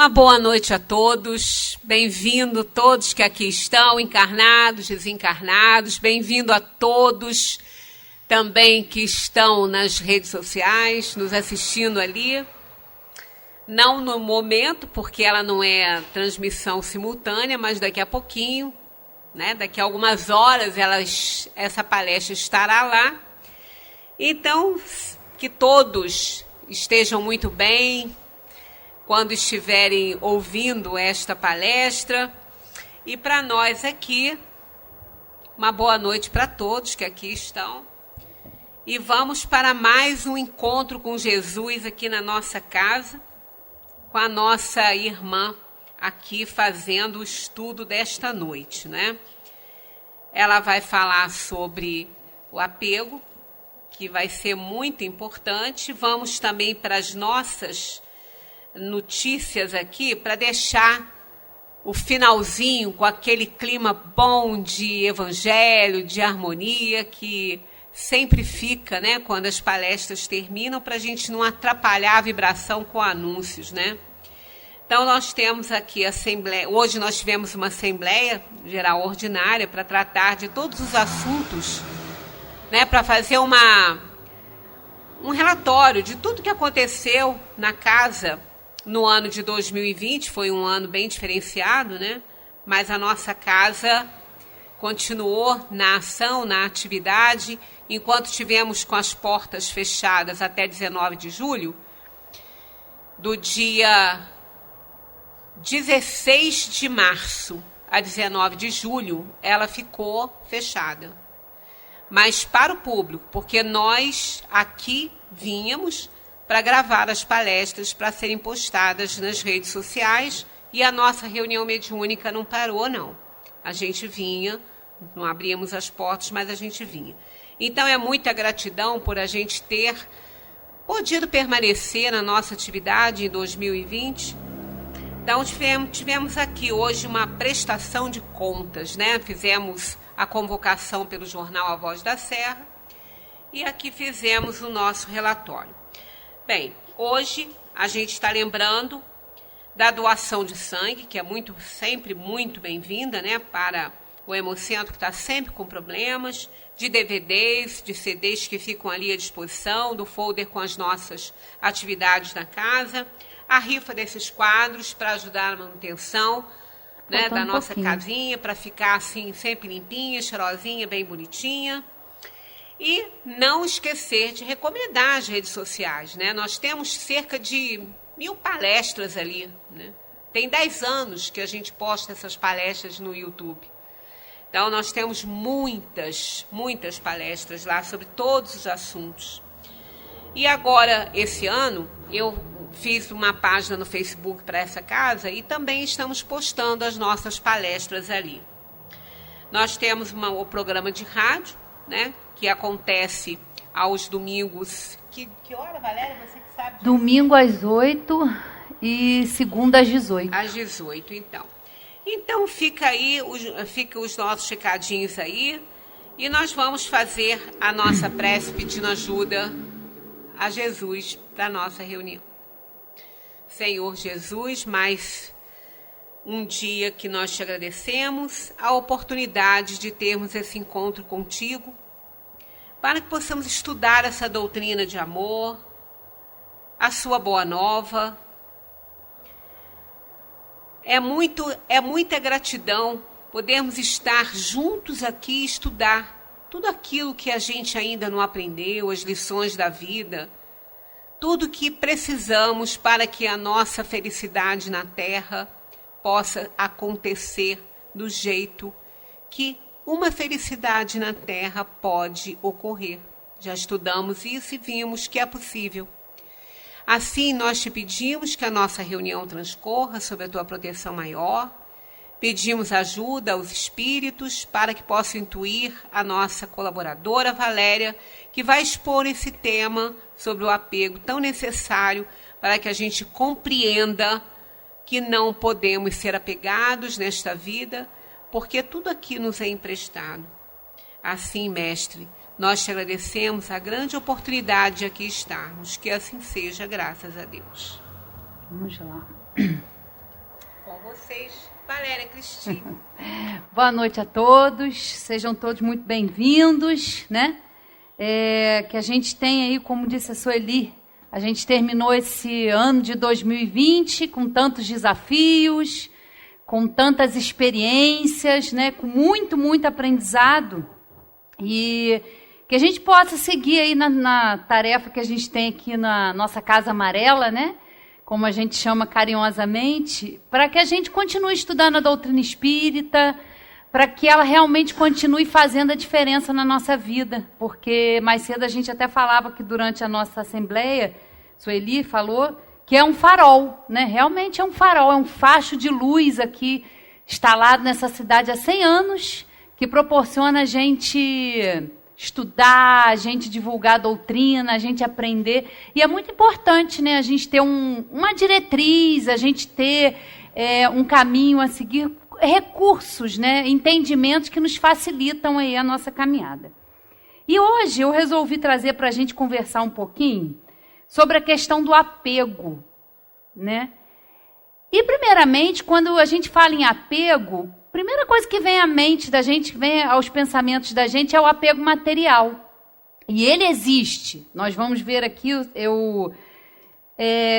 Uma boa noite a todos, bem-vindo todos que aqui estão, encarnados, desencarnados, bem-vindo a todos também que estão nas redes sociais, nos assistindo ali. Não no momento, porque ela não é transmissão simultânea, mas daqui a pouquinho, né? Daqui a algumas horas essa palestra estará lá. Então, que todos estejam muito bem quando estiverem ouvindo esta palestra. E para nós aqui, uma boa noite para todos que aqui estão. E vamos para mais um encontro com Jesus aqui na nossa casa, com a nossa irmã aqui fazendo o estudo desta noite, né? Ela vai falar sobre o apego, que vai ser muito importante. Vamos também para as nossas notícias aqui, para deixar o finalzinho com aquele clima bom de evangelho, de harmonia, que sempre fica, né, quando as palestras terminam, para a gente não atrapalhar a vibração com anúncios, né? Então, nós temos aqui a assembleia. Hoje nós tivemos uma assembleia geral ordinária para tratar de todos os assuntos, né, para fazer um relatório de tudo que aconteceu na casa no ano de 2020. Foi um ano bem diferenciado, né? Mas a nossa casa continuou na ação, na atividade, enquanto tivemos com as portas fechadas até 19 de julho, do dia 16 de março a 19 de julho, ela ficou fechada. Mas para o público, porque nós aqui vínhamos para gravar as palestras para serem postadas nas redes sociais, e a nossa reunião mediúnica não parou, não. A gente vinha, não abríamos as portas, mas a gente vinha. Então é muita gratidão por a gente ter podido permanecer na nossa atividade em 2020. Então tivemos aqui hoje uma prestação de contas, né? Fizemos a convocação pelo jornal A Voz da Serra e aqui fizemos o nosso relatório. Bem, hoje a gente está lembrando da doação de sangue, que é sempre muito bem-vinda, né, para o Hemocentro, que está sempre com problemas, de DVDs, de CDs que ficam ali à disposição, do folder com as nossas atividades na casa, a rifa desses quadros para ajudar a manutenção, né, da nossa casinha, para ficar assim sempre limpinha, cheirosinha, bem bonitinha. E não esquecer de recomendar as redes sociais, né? Nós temos cerca de 1000 palestras ali, né? Tem 10 anos que a gente posta essas palestras no YouTube. Então, nós temos muitas palestras lá sobre todos os assuntos. E agora, esse ano, eu fiz uma página no Facebook para essa casa e também estamos postando as nossas palestras ali. Nós temos o programa de rádio, né, que acontece aos domingos. Que hora, Valéria? Você que sabe disso. Domingo às 8 e segunda às 18. Às 18, então. Então fica os nossos recadinhos aí e nós vamos fazer a nossa prece pedindo ajuda a Jesus para a nossa reunião. Senhor Jesus, mais um dia que nós te agradecemos, a oportunidade de termos esse encontro contigo, para que possamos estudar essa doutrina de amor, a sua boa nova. É muita gratidão podermos estar juntos aqui e estudar tudo aquilo que a gente ainda não aprendeu, as lições da vida, tudo que precisamos para que a nossa felicidade na Terra possa acontecer do jeito que uma felicidade na Terra pode ocorrer. Já estudamos isso e vimos que é possível. Assim, nós te pedimos que a nossa reunião transcorra sob a tua proteção maior. Pedimos ajuda aos espíritos para que possam intuir a nossa colaboradora Valéria, que vai expor esse tema sobre o apego tão necessário para que a gente compreenda que não podemos ser apegados nesta vida, porque tudo aqui nos é emprestado. Assim, mestre, nós te agradecemos a grande oportunidade de aqui estarmos. Que assim seja, graças a Deus. Vamos lá. vocês, Valéria Cristina. Boa noite a todos, sejam todos muito bem-vindos, né? Que a gente tem aí, como disse a Sueli, a gente terminou esse ano de 2020 com tantos desafios, com tantas experiências, né? Com muito aprendizado, e que a gente possa seguir aí na tarefa que a gente tem aqui na nossa Casa Amarela, né? Como a gente chama carinhosamente, para que a gente continue estudando a doutrina espírita, para que ela realmente continue fazendo a diferença na nossa vida. Porque mais cedo a gente até falava que durante a nossa assembleia, Sueli falou, que é um farol, né? Realmente é um farol, é um facho de luz aqui, instalado nessa cidade há 100 anos, que proporciona a gente estudar, a gente divulgar a doutrina, a gente aprender. E é muito importante, né, a gente ter uma diretriz, a gente ter um caminho a seguir, recursos, né, entendimentos que nos facilitam aí a nossa caminhada. E hoje eu resolvi trazer para a gente conversar um pouquinho sobre a questão do apego, né? E primeiramente, quando a gente fala em apego, a primeira coisa que vem à mente da gente, vem aos pensamentos da gente, é o apego material. E ele existe. Nós vamos ver aqui, eu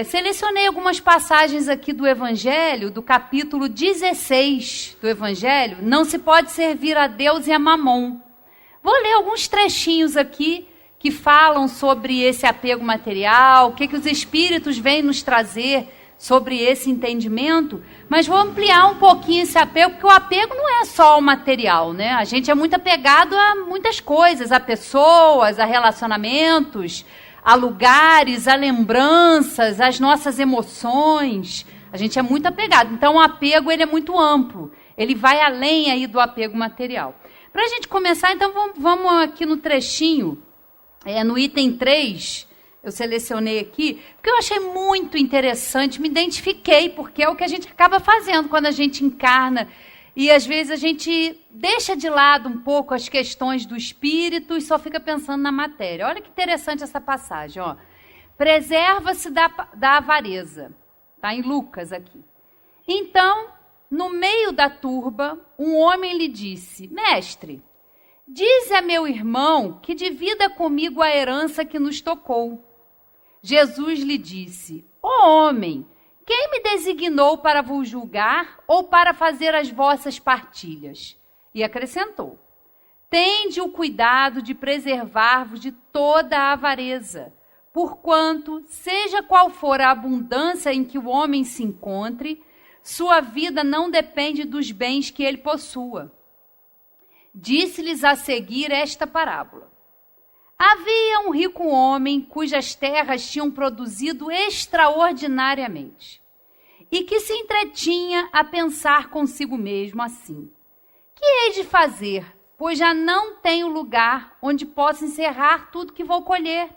selecionei algumas passagens aqui do Evangelho, do capítulo 16 do Evangelho, não se pode servir a Deus e a Mamon. Vou ler alguns trechinhos aqui que falam sobre esse apego material, o que os espíritos vêm nos trazer sobre esse entendimento, mas vou ampliar um pouquinho esse apego, porque o apego não é só o material, né? A gente é muito apegado a muitas coisas, a pessoas, a relacionamentos, a lugares, a lembranças, às nossas emoções. A gente é muito apegado. Então, o apego ele é muito amplo. Ele vai além aí do apego material. Para a gente começar, então, vamos aqui no trechinho, no item 3, eu selecionei aqui, porque eu achei muito interessante, me identifiquei, porque é o que a gente acaba fazendo quando a gente encarna. E, às vezes, a gente deixa de lado um pouco as questões do espírito e só fica pensando na matéria. Olha que interessante essa passagem, ó. Preserva-se da avareza. Está em Lucas aqui. Então, no meio da turba, um homem lhe disse, mestre, dize a meu irmão que divida comigo a herança que nos tocou. Jesus lhe disse, ó homem, quem me designou para vos julgar ou para fazer as vossas partilhas? E acrescentou, tende o cuidado de preservar-vos de toda a avareza, porquanto, seja qual for a abundância em que o homem se encontre, sua vida não depende dos bens que ele possua. Disse-lhes a seguir esta parábola. Havia um rico homem cujas terras tinham produzido extraordinariamente e que se entretinha a pensar consigo mesmo assim, que hei de fazer, pois já não tenho lugar onde possa encerrar tudo que vou colher.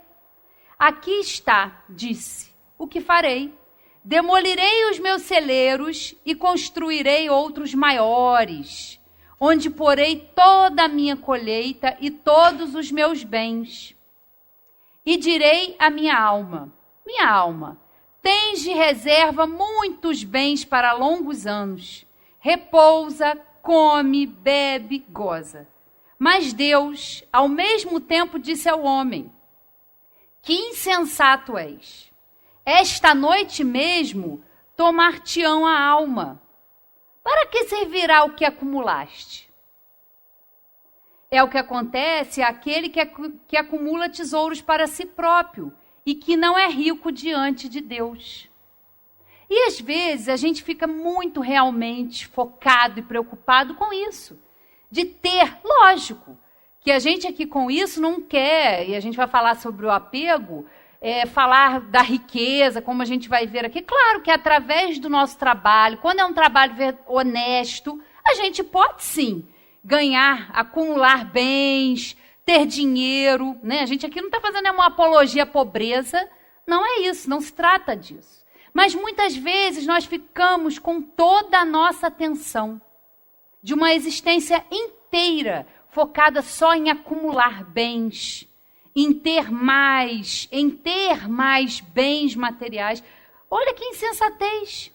Aqui está, disse, o que farei. Demolirei os meus celeiros e construirei outros maiores, onde porei toda a minha colheita e todos os meus bens. E direi à minha alma, tens de reserva muitos bens para longos anos. Repousa, come, bebe, goza. Mas Deus, ao mesmo tempo, disse ao homem, que insensato és. Esta noite mesmo tomar-te-ão a alma. Para que servirá o que acumulaste? É o que acontece àquele que acumula tesouros para si próprio e que não é rico diante de Deus. E às vezes a gente fica muito realmente focado e preocupado com isso. De ter, lógico, que a gente aqui com isso não quer, e a gente vai falar sobre o apego, falar da riqueza, como a gente vai ver aqui. Claro que através do nosso trabalho, quando é um trabalho honesto, a gente pode sim ganhar, acumular bens, ter dinheiro, né? A gente aqui não está fazendo uma apologia à pobreza, não é isso, não se trata disso. Mas muitas vezes nós ficamos com toda a nossa atenção de uma existência inteira focada só em acumular bens, em ter mais bens materiais. Olha que insensatez.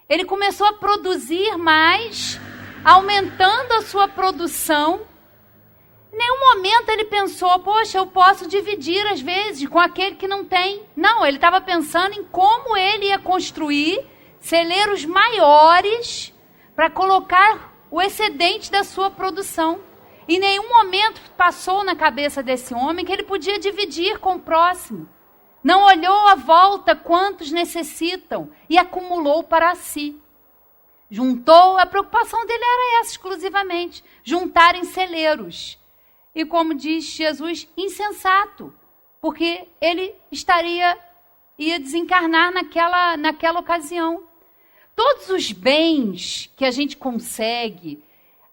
Ele começou a produzir mais, aumentando a sua produção. Em nenhum momento ele pensou, poxa, eu posso dividir às vezes com aquele que não tem. Não, ele estava pensando em como ele ia construir celeiros maiores para colocar o excedente da sua produção. Em nenhum momento passou na cabeça desse homem que ele podia dividir com o próximo. Não olhou à volta quantos necessitam e acumulou para si. Juntou, a preocupação dele era essa exclusivamente, juntar em celeiros. E como diz Jesus, insensato, porque ele ia desencarnar naquela ocasião. Todos os bens que a gente consegue,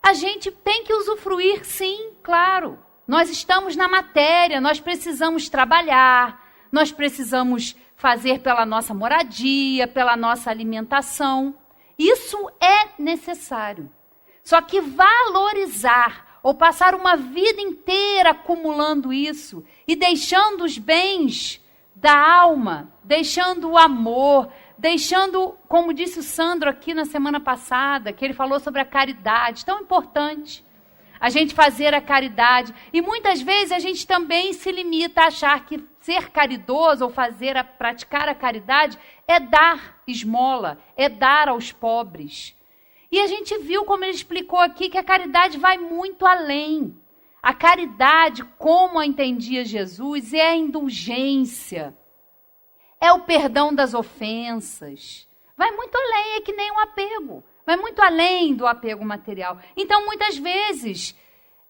a gente tem que usufruir, sim, claro. Nós estamos na matéria, nós precisamos trabalhar, nós precisamos fazer pela nossa moradia, pela nossa alimentação. Isso é necessário. Só que valorizar ou passar uma vida inteira acumulando isso e deixando os bens da alma, deixando o amor, deixando, como disse o Sandro aqui na semana passada, que ele falou sobre a caridade, tão importante a gente fazer a caridade. E muitas vezes a gente também se limita a achar que ser caridoso ou praticar a caridade é dar esmola, é dar aos pobres. E a gente viu, como ele explicou aqui, que a caridade vai muito além. A caridade, como a entendia Jesus, é a indulgência, é o perdão das ofensas. Vai muito além, é que nem um apego. Vai muito além do apego material. Então, muitas vezes,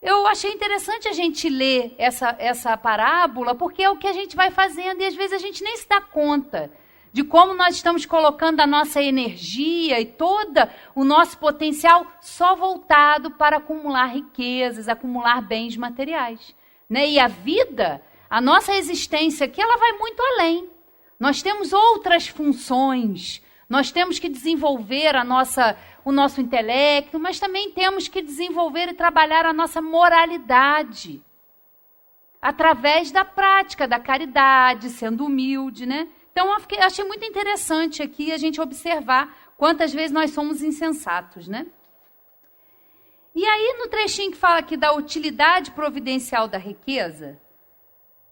eu achei interessante a gente ler essa parábola, porque é o que a gente vai fazendo e às vezes a gente nem se dá conta de como nós estamos colocando a nossa energia e todo o nosso potencial só voltado para acumular riquezas, acumular bens materiais. Né? E a vida, a nossa existência aqui, ela vai muito além. Nós temos outras funções, nós temos que desenvolver o nosso intelecto, mas também temos que desenvolver e trabalhar a nossa moralidade através da prática da caridade, sendo humilde, né? Então, eu achei muito interessante aqui a gente observar quantas vezes nós somos insensatos, né? E aí, no trechinho que fala aqui da utilidade providencial da riqueza,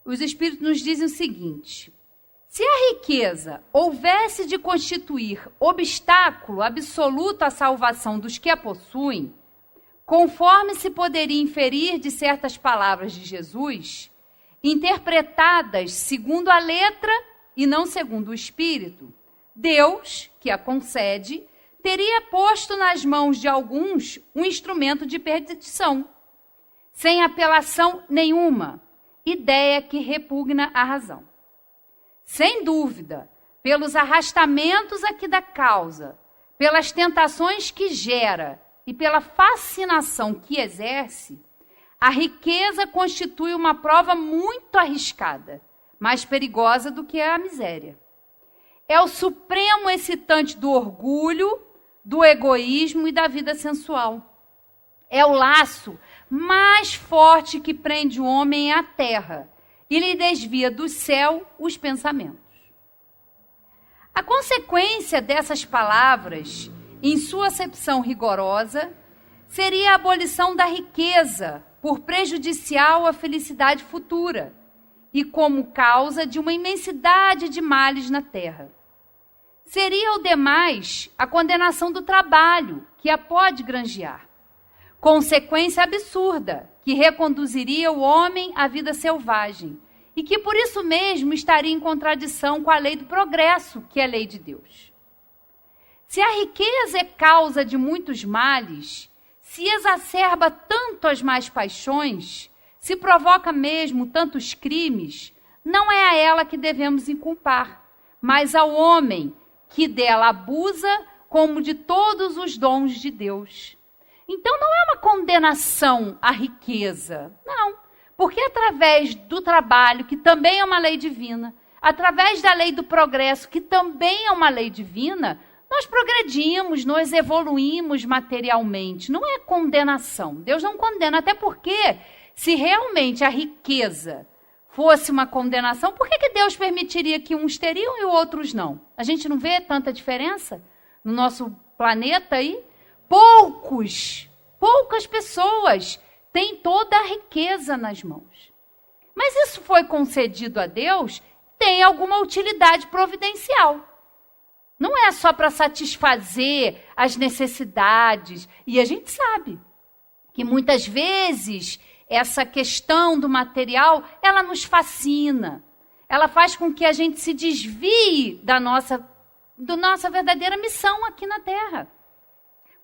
os Espíritos nos dizem o seguinte: se a riqueza houvesse de constituir obstáculo absoluto à salvação dos que a possuem, conforme se poderia inferir de certas palavras de Jesus, interpretadas segundo a letra e não segundo o espírito, Deus, que a concede, teria posto nas mãos de alguns um instrumento de perdição, sem apelação nenhuma, ideia que repugna à razão. Sem dúvida, pelos arrastamentos aqui da causa, pelas tentações que gera e pela fascinação que exerce, a riqueza constitui uma prova muito arriscada, mais perigosa do que a miséria. É o supremo excitante do orgulho, do egoísmo e da vida sensual. É o laço mais forte que prende o homem à terra e lhe desvia do céu os pensamentos. A consequência dessas palavras, em sua acepção rigorosa, seria a abolição da riqueza por prejudicial à felicidade futura e como causa de uma imensidade de males na terra. Seria, o demais, a condenação do trabalho, que a pode granjear. Consequência absurda, que reconduziria o homem à vida selvagem e que, por isso mesmo, estaria em contradição com a lei do progresso, que é a lei de Deus. Se a riqueza é causa de muitos males, se exacerba tanto as más paixões, se provoca mesmo tantos crimes, não é a ela que devemos inculpar, mas ao homem que dela abusa como de todos os dons de Deus. Então não é uma condenação à riqueza, não, porque através do trabalho, que também é uma lei divina, através da lei do progresso, que também é uma lei divina, nós progredimos, nós evoluímos materialmente, não é condenação. Deus não condena, até porque se realmente a riqueza fosse uma condenação, por que Deus permitiria que uns teriam e outros não? A gente não vê tanta diferença no nosso planeta aí, poucas pessoas têm toda a riqueza nas mãos. Mas isso foi concedido a Deus, tem alguma utilidade providencial. Não é só para satisfazer as necessidades. E a gente sabe que muitas vezes essa questão do material, ela nos fascina. Ela faz com que a gente se desvie da nossa verdadeira missão aqui na Terra.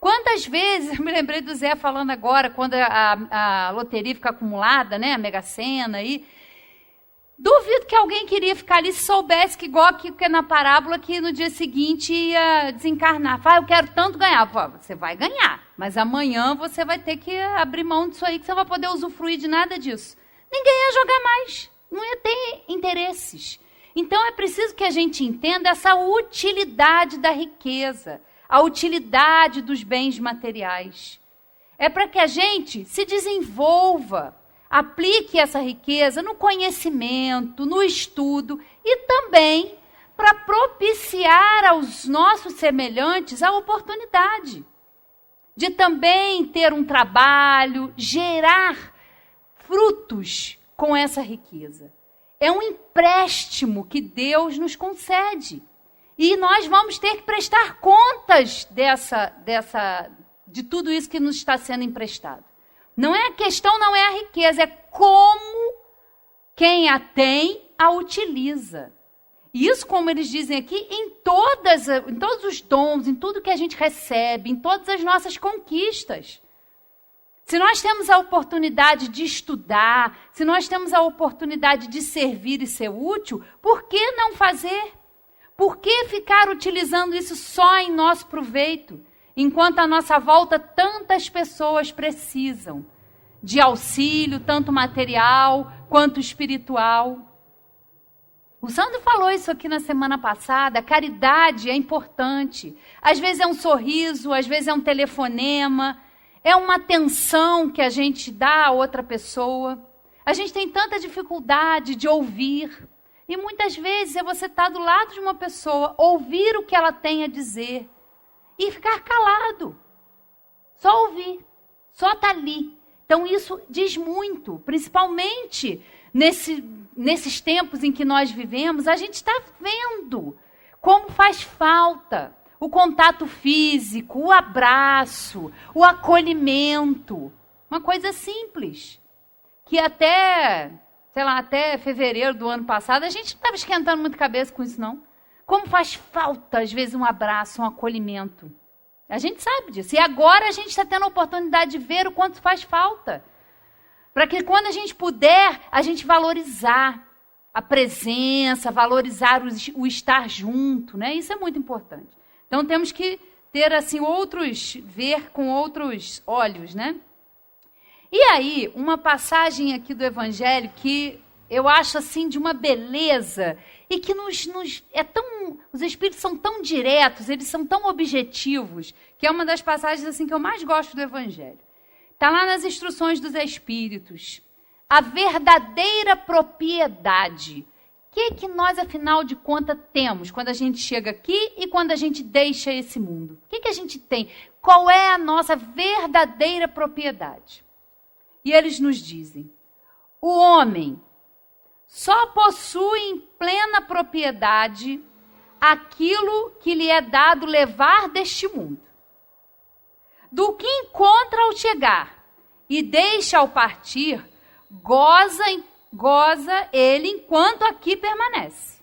Quantas vezes, eu me lembrei do Zé falando agora, quando a loteria fica acumulada, né, a Mega Sena aí, duvido que alguém queria ficar ali se soubesse que, igual que na parábola, que no dia seguinte ia desencarnar. Fala, eu quero tanto ganhar. Fala, você vai ganhar, mas amanhã você vai ter que abrir mão disso aí, que você não vai poder usufruir de nada disso. Ninguém ia jogar mais, não ia ter interesses. Então é preciso que a gente entenda essa utilidade da riqueza, a utilidade dos bens materiais. É para que a gente se desenvolva, aplique essa riqueza no conhecimento, no estudo e também para propiciar aos nossos semelhantes a oportunidade de também ter um trabalho, gerar frutos com essa riqueza. É um empréstimo que Deus nos concede. E nós vamos ter que prestar contas de tudo isso que nos está sendo emprestado. A questão não é a riqueza, é como quem a tem a utiliza. E isso, como eles dizem aqui, em todos os dons, em tudo que a gente recebe, em todas as nossas conquistas. Se nós temos a oportunidade de estudar, se nós temos a oportunidade de servir e ser útil, por que não fazer? Por que ficar utilizando isso só em nosso proveito, enquanto à nossa volta tantas pessoas precisam de auxílio, tanto material quanto espiritual? O Sandro falou isso aqui na semana passada, a caridade é importante. Às vezes é um sorriso, às vezes é um telefonema, é uma atenção que a gente dá a outra pessoa. A gente tem tanta dificuldade de ouvir. E muitas vezes é você estar do lado de uma pessoa, ouvir o que ela tem a dizer e ficar calado. Só ouvir, só estar ali. Então isso diz muito, principalmente nesses tempos em que nós vivemos, a gente está vendo como faz falta o contato físico, o abraço, o acolhimento. Uma coisa simples, que até fevereiro do ano passado, a gente não estava esquentando muito a cabeça com isso, não. Como faz falta, às vezes, um abraço, um acolhimento. A gente sabe disso. E agora a gente está tendo a oportunidade de ver o quanto faz falta. Para que quando a gente puder, a gente valorizar a presença, valorizar o estar junto, né? Isso é muito importante. Então temos que ter assim ver com outros olhos, né? E aí, uma passagem aqui do Evangelho que eu acho assim de uma beleza e que os Espíritos são tão diretos, eles são tão objetivos, que é uma das passagens assim que eu mais gosto do Evangelho. Está lá nas instruções dos Espíritos. A verdadeira propriedade. O que nós, afinal de contas, temos quando a gente chega aqui e quando a gente deixa esse mundo? O que a gente tem? Qual é a nossa verdadeira propriedade? E eles nos dizem, o homem só possui em plena propriedade aquilo que lhe é dado levar deste mundo. Do que encontra ao chegar e deixa ao partir, goza ele enquanto aqui permanece.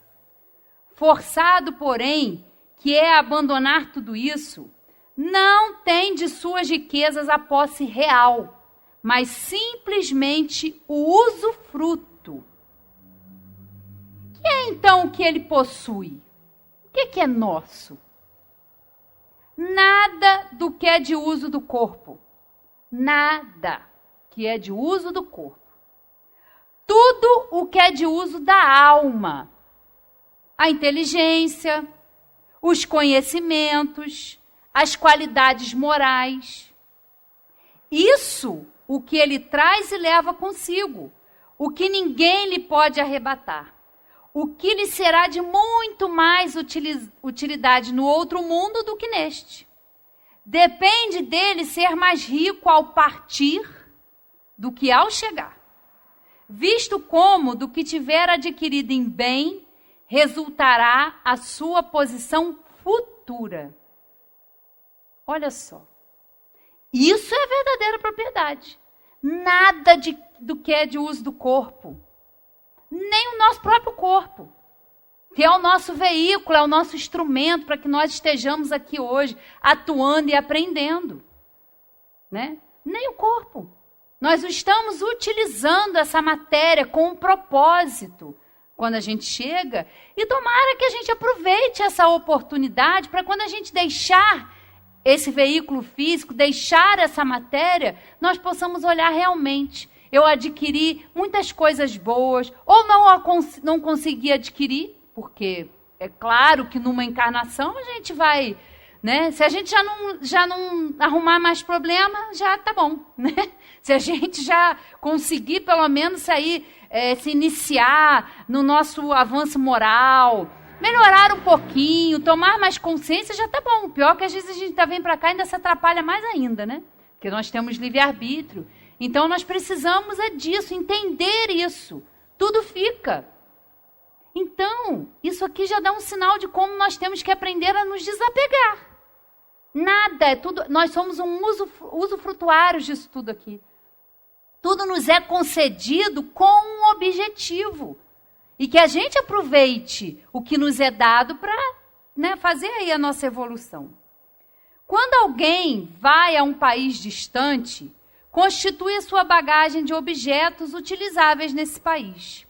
Forçado, porém, que é abandonar tudo isso, não tem de suas riquezas a posse real, mas simplesmente o usufruto. Que é então o que ele possui? O que é nosso? Nada do que é de uso do corpo. Nada que é de uso do corpo. Tudo o que é de uso da alma. A inteligência, os conhecimentos, as qualidades morais. Isso o que ele traz e leva consigo, o que ninguém lhe pode arrebatar. o que lhe será de muito mais utilidade no outro mundo do que neste. Depende dele ser mais rico ao partir do que ao chegar, visto como do que tiver adquirido em bem resultará a sua posição futura. Olha só, isso é verdadeira propriedade. Nada do que é de uso do corpo, nem o nosso próprio corpo, que é o nosso veículo, é o nosso instrumento para que nós estejamos aqui hoje, atuando e aprendendo, né? Nem o corpo. Nós estamos utilizando essa matéria com um propósito quando a gente chega, e tomara que a gente aproveite essa oportunidade para quando a gente deixar esse veículo físico, deixar essa matéria, nós possamos olhar realmente. Eu adquiri muitas coisas boas, ou não consegui adquirir, porque é claro que numa encarnação a gente vai, né? Se a gente já não arrumar mais problema, já tá bom, né? Se a gente já conseguir pelo menos sair, se iniciar no nosso avanço moral, melhorar um pouquinho, tomar mais consciência, já tá bom. O pior é que às vezes a gente vem para cá e ainda se atrapalha mais ainda, né? Porque nós temos livre-arbítrio. Então nós precisamos disso, entender isso. Tudo fica. Então, isso aqui já dá um sinal de como nós temos que aprender a nos desapegar. Nada, é tudo. Nós somos usufrutuários disso tudo aqui. Tudo nos é concedido com um objetivo. E que a gente aproveite o que nos é dado para, né, fazer aí a nossa evolução. Quando alguém vai a um país distante, constitui a sua bagagem de objetos utilizáveis nesse país.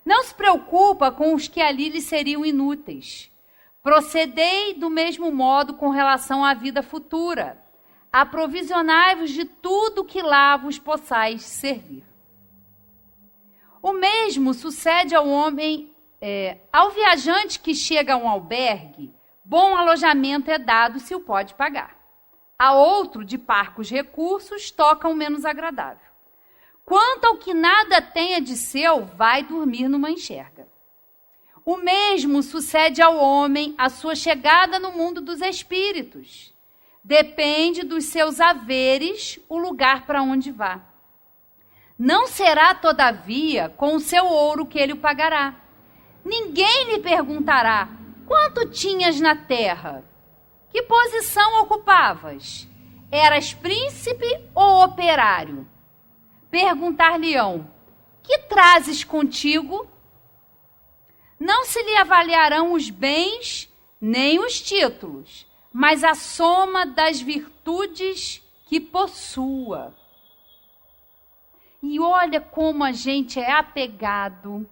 Não se preocupa com os que ali lhe seriam inúteis. Procedei do mesmo modo com relação à vida futura. Aprovisionai-vos de tudo que lá vos possais servir. O mesmo sucede ao homem, ao viajante que chega a um albergue, bom alojamento é dado se o pode pagar. A outro, de parcos recursos, toca o menos agradável. Quanto ao que nada tenha de seu, vai dormir numa enxerga. O mesmo sucede ao homem a sua chegada no mundo dos espíritos. Depende dos seus haveres o lugar para onde vá. Não será, todavia, com o seu ouro que ele o pagará. Ninguém lhe perguntará, quanto tinhas na terra? Que posição ocupavas? Eras príncipe ou operário? Perguntar-lhe-ão, que trazes contigo? Não se lhe avaliarão os bens nem os títulos, mas a soma das virtudes que possua. E olha como a gente é apegado,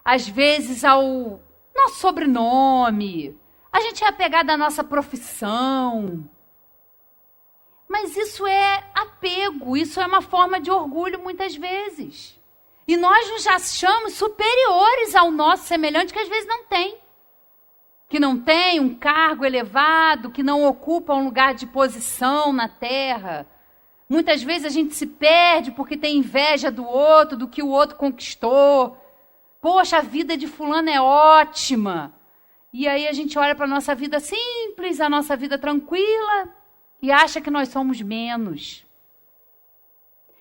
às vezes, ao nosso sobrenome, a gente é apegado à nossa profissão. Mas isso é apego, isso é uma forma de orgulho muitas vezes. E nós nos achamos superiores ao nosso semelhante que às vezes não tem. Que não tem um cargo elevado, que não ocupa um lugar de posição na terra. Muitas vezes a gente se perde porque tem inveja do outro, do que o outro conquistou. Poxa, a vida de fulano é ótima. E aí a gente olha para a nossa vida simples, a nossa vida tranquila, e acha que nós somos menos.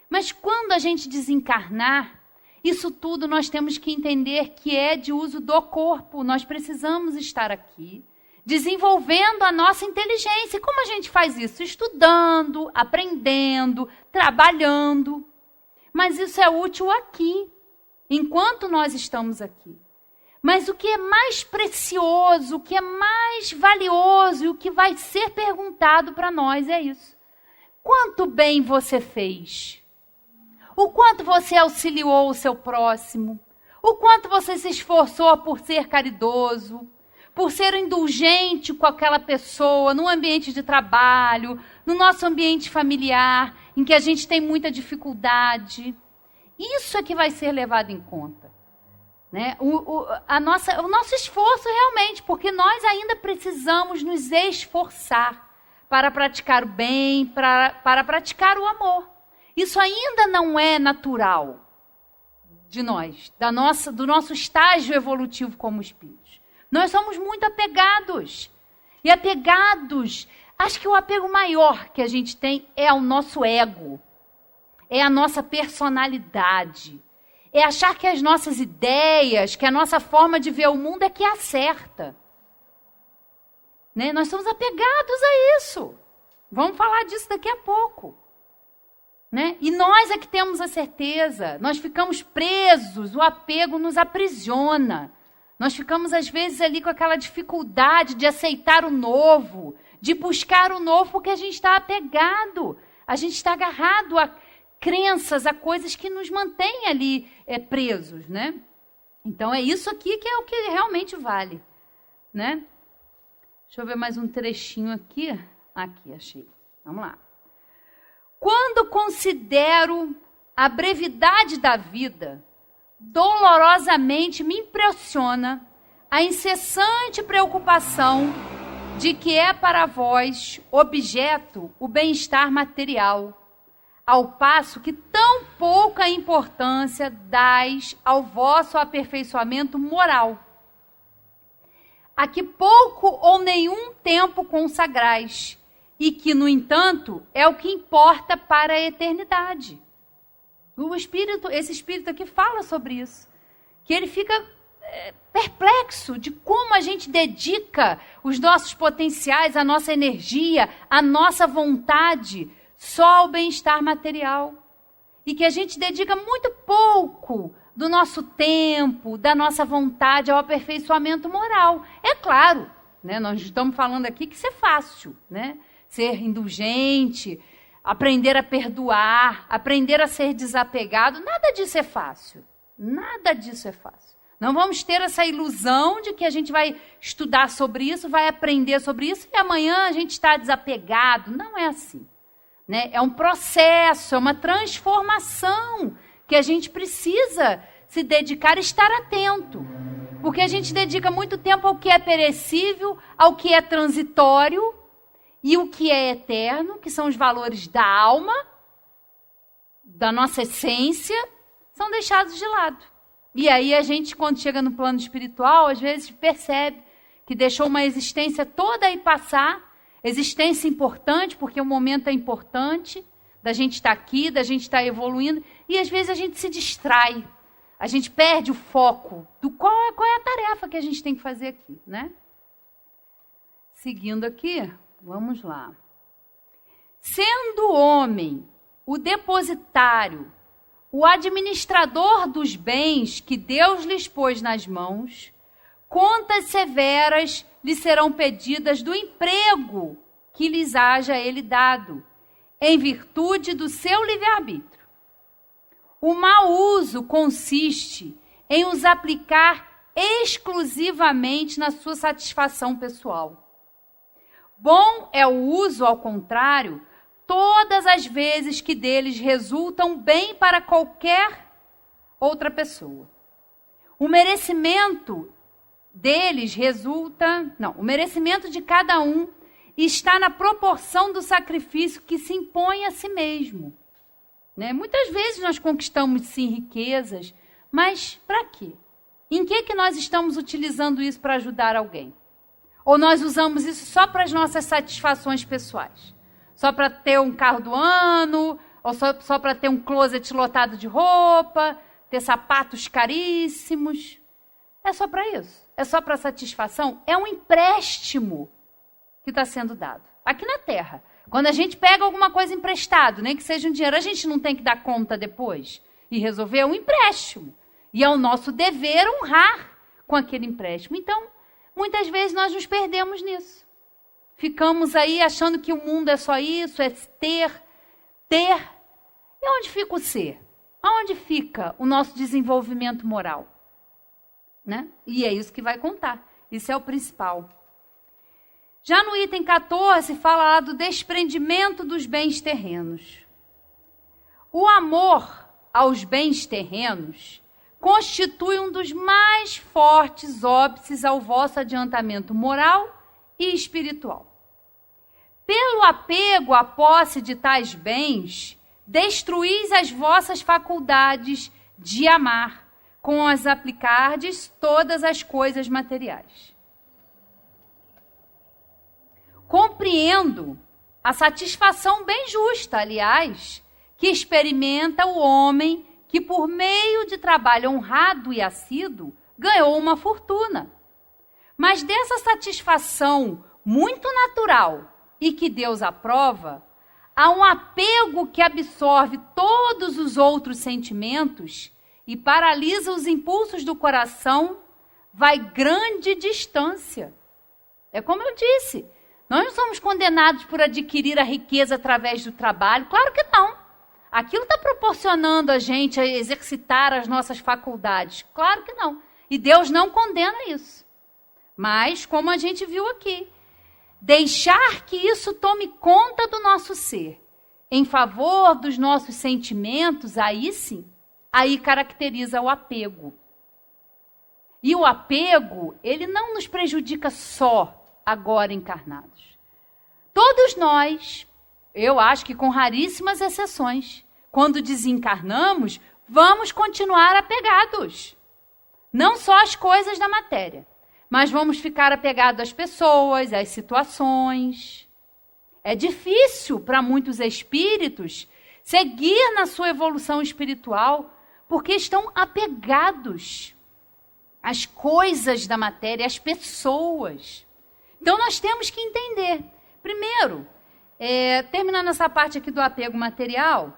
Mas quando a gente desencarnar, isso tudo nós temos que entender que é de uso do corpo. Nós precisamos estar aqui, desenvolvendo a nossa inteligência. E como a gente faz isso? Estudando, aprendendo, trabalhando. Mas isso é útil aqui, enquanto nós estamos aqui. Mas o que é mais precioso, o que é mais valioso e o que vai ser perguntado para nós é isso. Quanto bem você fez? O quanto você auxiliou o seu próximo? O quanto você se esforçou por ser caridoso? Por ser indulgente com aquela pessoa no ambiente de trabalho, no nosso ambiente familiar, em que a gente tem muita dificuldade? Isso é que vai ser levado em conta. Né? O nosso esforço realmente, porque nós ainda precisamos nos esforçar para praticar o bem, para praticar o amor. Isso ainda não é natural. de nós, do nosso estágio evolutivo como espíritos. Nós somos muito apegados. E apegados, acho que o apego maior que a gente tem é ao nosso ego, é a nossa personalidade, é achar que as nossas ideias, que a nossa forma de ver o mundo é que é a certa. Né? Nós somos apegados a isso. Vamos falar disso daqui a pouco. Né? E nós é que temos a certeza. Nós ficamos presos, o apego nos aprisiona. Nós ficamos, às vezes, ali com aquela dificuldade de aceitar o novo, de buscar o novo, porque a gente está apegado. A gente está agarrado a crenças, a coisas que nos mantêm ali presos. Né? Então, é isso aqui que é o que realmente vale. Né? Deixa eu ver mais um trechinho aqui. Aqui, achei. Vamos lá. Quando considero a brevidade da vida, dolorosamente me impressiona a incessante preocupação de que é para vós objeto o bem-estar material, ao passo que tão pouca importância dais ao vosso aperfeiçoamento moral, a que pouco ou nenhum tempo consagrais, e que, no entanto, é o que importa para a eternidade. Esse espírito aqui fala sobre isso, que ele fica perplexo de como a gente dedica os nossos potenciais, a nossa energia, a nossa vontade só ao bem-estar material. E que a gente dedica muito pouco do nosso tempo, da nossa vontade ao aperfeiçoamento moral. É claro, né, nós estamos falando aqui que isso é fácil, né? Ser indulgente, aprender a perdoar, aprender a ser desapegado, nada disso é fácil. Nada disso é fácil. Não vamos ter essa ilusão de que a gente vai estudar sobre isso, vai aprender sobre isso e amanhã a gente está desapegado. Não é assim. Né? É um processo, é uma transformação que a gente precisa se dedicar e estar atento. Porque a gente dedica muito tempo ao que é perecível, ao que é transitório, e o que é eterno, que são os valores da alma, da nossa essência, são deixados de lado. E aí a gente, quando chega no plano espiritual, às vezes percebe que deixou uma existência toda aí passar, existência importante, porque o momento é importante, da gente estar aqui, da gente estar evoluindo, e às vezes a gente se distrai, a gente perde o foco do qual é a tarefa que a gente tem que fazer aqui, né? Seguindo aqui... Vamos lá. Sendo o homem o depositário, o administrador dos bens que Deus lhes pôs nas mãos, contas severas lhe serão pedidas do emprego que lhes haja ele dado, em virtude do seu livre-arbítrio. O mau uso consiste em os aplicar exclusivamente na sua satisfação pessoal. Bom é o uso, ao contrário, todas as vezes que deles resultam bem para qualquer outra pessoa. O merecimento deles o merecimento de cada um está na proporção do sacrifício que se impõe a si mesmo. Né? Muitas vezes nós conquistamos, sim, riquezas, mas para quê? Em que nós estamos utilizando isso para ajudar alguém? Ou nós usamos isso só para as nossas satisfações pessoais? Só para ter um carro do ano, ou só para ter um closet lotado de roupa, ter sapatos caríssimos? É só para isso? É só para satisfação? É um empréstimo que está sendo dado. Aqui na Terra, quando a gente pega alguma coisa emprestado, nem que seja um dinheiro, a gente não tem que dar conta depois e resolver, é um empréstimo. E é o nosso dever honrar com aquele empréstimo. Então, muitas vezes nós nos perdemos nisso. Ficamos aí achando que o mundo é só isso, é ter. E onde fica o ser? Aonde fica o nosso desenvolvimento moral? Né? E é isso que vai contar. Isso é o principal. Já no item 14, fala lá do desprendimento dos bens terrenos. O amor aos bens terrenos constitui um dos mais fortes óbices ao vosso adiantamento moral e espiritual. Pelo apego à posse de tais bens, destruís as vossas faculdades de amar com as aplicardes todas as coisas materiais. Compreendo a satisfação bem justa, aliás, que experimenta o homem que, por meio de trabalho honrado e assíduo, ganhou uma fortuna. Mas dessa satisfação muito natural e que Deus aprova, há um apego que absorve todos os outros sentimentos e paralisa os impulsos do coração, vai grande distância. É como eu disse, nós não somos condenados por adquirir a riqueza através do trabalho, claro que não. Aquilo está proporcionando a gente a exercitar as nossas faculdades, claro que não. E Deus não condena isso. Mas, como a gente viu aqui, deixar que isso tome conta do nosso ser, em favor dos nossos sentimentos, aí sim, aí caracteriza o apego. E o apego, ele não nos prejudica só agora encarnados. Todos nós, eu acho que com raríssimas exceções, quando desencarnamos, vamos continuar apegados. Não só às coisas da matéria, mas vamos ficar apegados às pessoas, às situações. É difícil para muitos espíritos seguir na sua evolução espiritual, porque estão apegados às coisas da matéria, às pessoas. Então nós temos que entender. Primeiro, terminando essa parte aqui do apego material,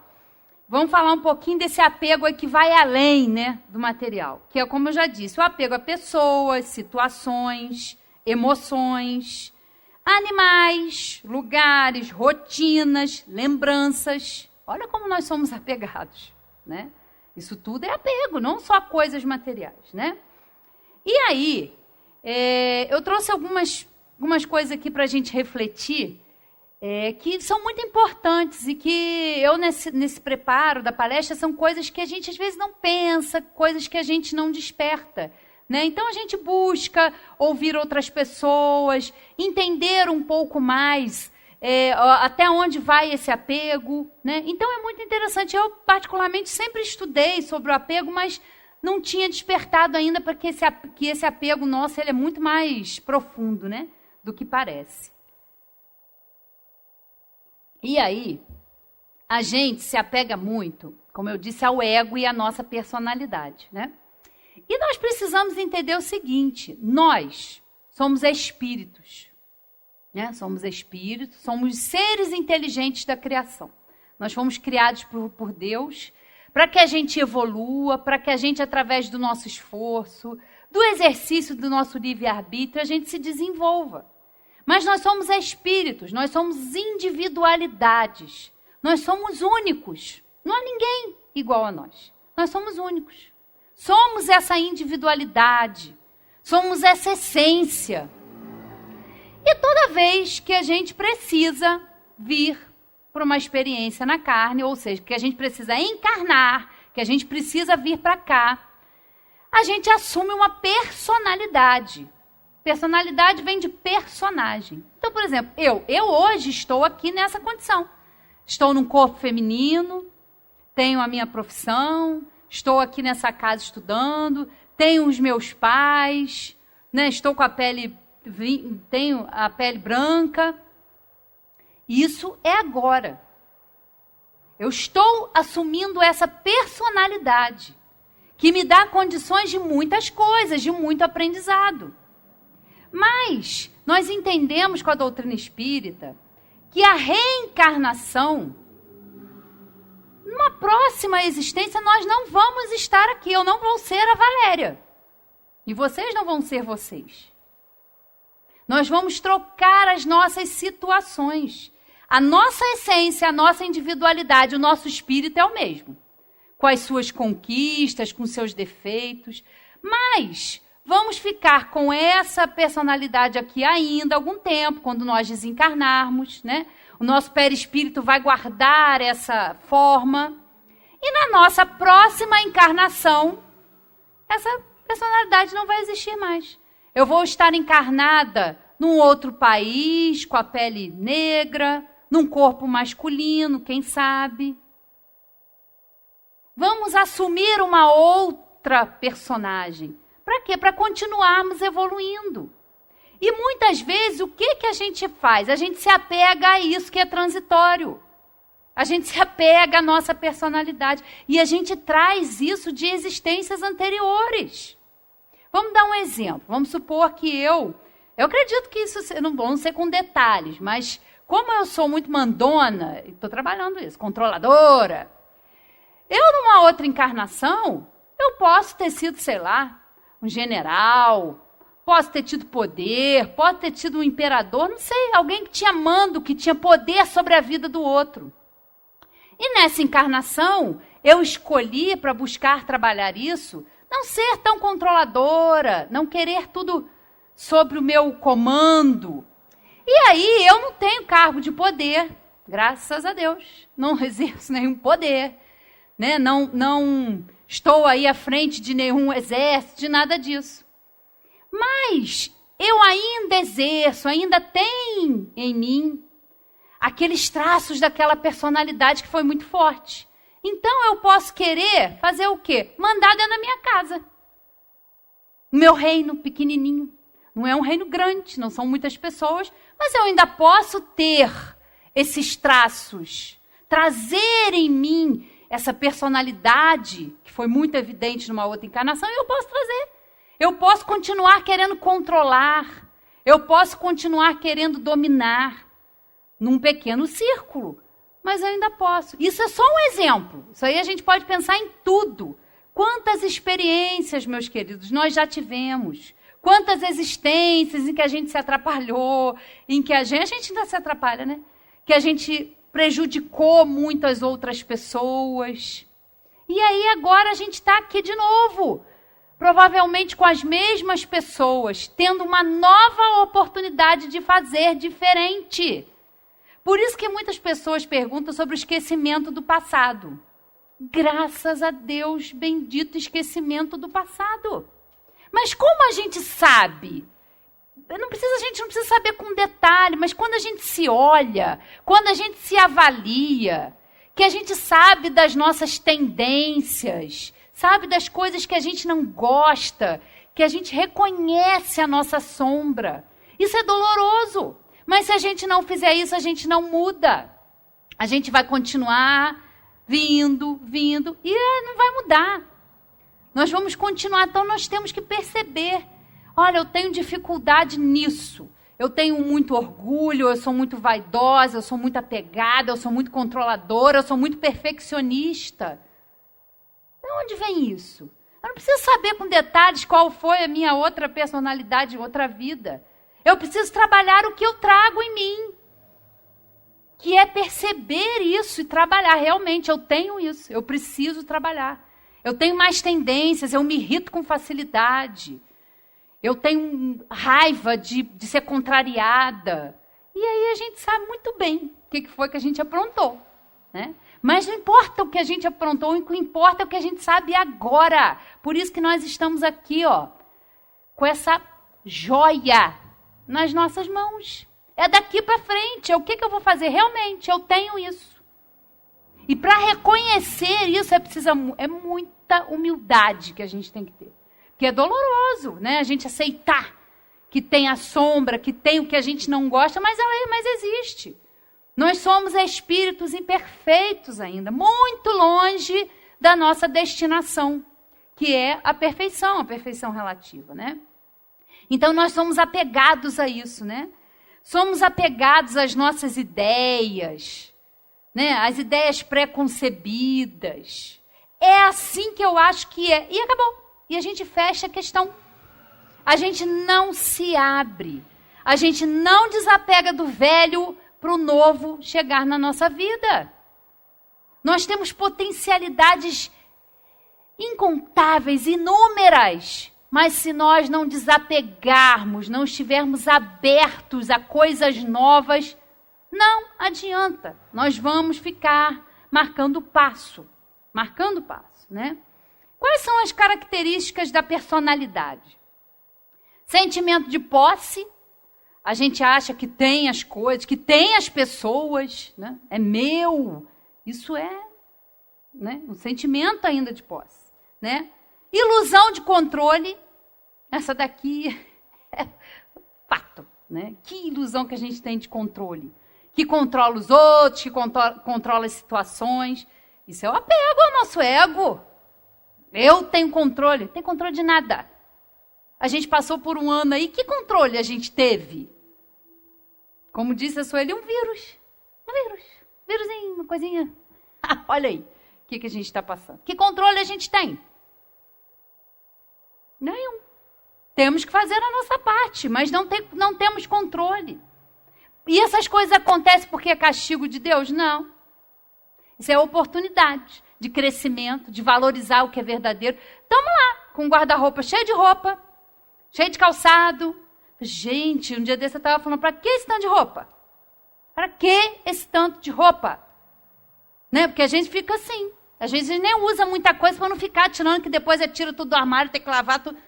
vamos falar um pouquinho desse apego aí que vai além, né, do material. Que é, como eu já disse, o apego a pessoas, situações, emoções, animais, lugares, rotinas, lembranças. Olha como nós somos apegados, né? Isso tudo é apego, não só a coisas materiais, né? E aí, eu trouxe algumas coisas aqui para a gente refletir, que são muito importantes e que eu, nesse preparo da palestra, são coisas que a gente às vezes não pensa, coisas que a gente não desperta, né? Então a gente busca ouvir outras pessoas, entender um pouco mais até onde vai esse apego, né? Então é muito interessante. Eu, particularmente, sempre estudei sobre o apego, mas não tinha despertado ainda para que esse apego nosso ele é muito mais profundo, né, do que parece. E aí, a gente se apega muito, como eu disse, ao ego e à nossa personalidade, né? E nós precisamos entender o seguinte: nós somos espíritos, né? Somos espíritos, somos seres inteligentes da criação. Nós fomos criados por Deus para que a gente evolua, para que a gente, através do nosso esforço, do exercício do nosso livre-arbítrio, a gente se desenvolva. Mas nós somos espíritos, nós somos individualidades, nós somos únicos. Não há ninguém igual a nós. Nós somos únicos. Somos essa individualidade, somos essa essência. E toda vez que a gente precisa vir para uma experiência na carne, ou seja, que a gente precisa encarnar, que a gente precisa vir para cá, a gente assume uma personalidade. Personalidade vem de personagem. Então, por exemplo, eu hoje estou aqui nessa condição. Estou num corpo feminino, tenho a minha profissão, estou aqui nessa casa estudando, tenho os meus pais, né, estou com tenho a pele branca. Isso é agora. Eu estou assumindo essa personalidade que me dá condições de muitas coisas, de muito aprendizado. Mas nós entendemos com a doutrina espírita que a reencarnação, numa próxima existência, nós não vamos estar aqui. Eu não vou ser a Valéria. E vocês não vão ser vocês. Nós vamos trocar as nossas situações. A nossa essência, a nossa individualidade, o nosso espírito é o mesmo. Com as suas conquistas, com seus defeitos. Mas vamos ficar com essa personalidade aqui ainda algum tempo, quando nós desencarnarmos, né? O nosso perispírito vai guardar essa forma. E na nossa próxima encarnação, essa personalidade não vai existir mais. Eu vou estar encarnada num outro país, com a pele negra, num corpo masculino, quem sabe. Vamos assumir uma outra personagem. Para quê? Para continuarmos evoluindo. E muitas vezes, o que a gente faz? A gente se apega a isso que é transitório. A gente se apega à nossa personalidade. E a gente traz isso de existências anteriores. Vamos dar um exemplo. Vamos supor que eu acredito que isso não ser com detalhes, mas como eu sou muito mandona, estou trabalhando isso, controladora, numa outra encarnação, eu posso ter sido, sei lá, um general, posso ter tido poder, posso ter tido um imperador, não sei, alguém que tinha mando, que tinha poder sobre a vida do outro. E nessa encarnação, eu escolhi para buscar trabalhar isso, não ser tão controladora, não querer tudo sobre o meu comando. E aí eu não tenho cargo de poder, graças a Deus. Não exerço nenhum poder, né? Não estou aí à frente de nenhum exército, de nada disso. Mas eu ainda exerço, ainda tenho em mim aqueles traços daquela personalidade que foi muito forte. Então eu posso querer fazer o quê? Mandar dentro da minha casa. O meu reino pequenininho. Não é um reino grande, não são muitas pessoas, mas eu ainda posso ter esses traços, trazer em mim essa personalidade, que foi muito evidente numa outra encarnação, e eu posso trazer. Eu posso continuar querendo controlar, eu posso continuar querendo dominar num pequeno círculo, mas eu ainda posso. Isso é só um exemplo, isso aí a gente pode pensar em tudo. Quantas experiências, meus queridos, nós já tivemos. Quantas existências em que a gente se atrapalhou, em que a gente ainda se atrapalha, né? Que a gente prejudicou muitas outras pessoas. E aí agora a gente está aqui de novo, provavelmente com as mesmas pessoas, tendo uma nova oportunidade de fazer diferente. Por isso que muitas pessoas perguntam sobre o esquecimento do passado. Graças a Deus, bendito esquecimento do passado. Mas como a gente sabe? A gente não precisa saber com detalhe, mas quando a gente se olha, quando a gente se avalia, que a gente sabe das nossas tendências, sabe das coisas que a gente não gosta, que a gente reconhece a nossa sombra. Isso é doloroso, mas se a gente não fizer isso, a gente não muda. A gente vai continuar vindo, e não vai mudar. Nós vamos continuar, então nós temos que perceber. Olha, eu tenho dificuldade nisso. Eu tenho muito orgulho, eu sou muito vaidosa, eu sou muito apegada, eu sou muito controladora, eu sou muito perfeccionista. De onde vem isso? Eu não preciso saber com detalhes qual foi a minha outra personalidade, outra vida. Eu preciso trabalhar o que eu trago em mim. Que é perceber isso e trabalhar. Realmente, eu tenho isso, eu preciso trabalhar. Eu tenho mais tendências, eu me irrito com facilidade. Eu tenho raiva de ser contrariada. E aí a gente sabe muito bem o que foi que a gente aprontou, né? Mas não importa o que a gente aprontou, o que importa é o que a gente sabe agora. Por isso que nós estamos aqui, ó, com essa joia nas nossas mãos. É daqui para frente. O que eu vou fazer? Realmente, eu tenho isso. E para reconhecer isso é muita humildade que a gente tem que ter. Porque é doloroso, né? A gente aceitar que tem a sombra, que tem o que a gente não gosta, mas existe. Nós somos espíritos imperfeitos ainda, muito longe da nossa destinação, que é a perfeição relativa, né? Então nós somos apegados a isso, né? Somos apegados às nossas ideias, né? Às ideias pré-concebidas. É assim que eu acho que é. E acabou. E a gente fecha a questão. A gente não se abre. A gente não desapega do velho para o novo chegar na nossa vida. Nós temos potencialidades incontáveis, inúmeras. Mas se nós não desapegarmos, não estivermos abertos a coisas novas, não adianta. Nós vamos ficar marcando passo, né? Quais são as características da personalidade? Sentimento de posse. A gente acha que tem as coisas, que tem as pessoas, né? É meu. Isso é, né, um sentimento ainda de posse, né? Ilusão de controle. Essa daqui é fato, né? Que ilusão que a gente tem de controle. Que controla os outros, que controla as situações. Isso é o apego ao nosso ego. Eu tenho controle. Não tem controle de nada. A gente passou por um ano aí, que controle a gente teve? Como disse a Sueli, um vírus. Vírusinho, uma coisinha. Olha aí, o que a gente está passando. Que controle a gente tem? Nenhum. Temos que fazer a nossa parte, mas não temos controle. E essas coisas acontecem porque é castigo de Deus? Não. Isso é oportunidade de crescimento, de valorizar o que é verdadeiro. Estamos lá, com um guarda-roupa cheio de roupa, cheio de calçado. Gente, um dia desse eu estava falando, para que esse tanto de roupa? Para que esse tanto de roupa? Né? Porque a gente fica assim. Às vezes a gente nem usa muita coisa para não ficar tirando, que depois tira tudo do armário, tem que lavar tudo.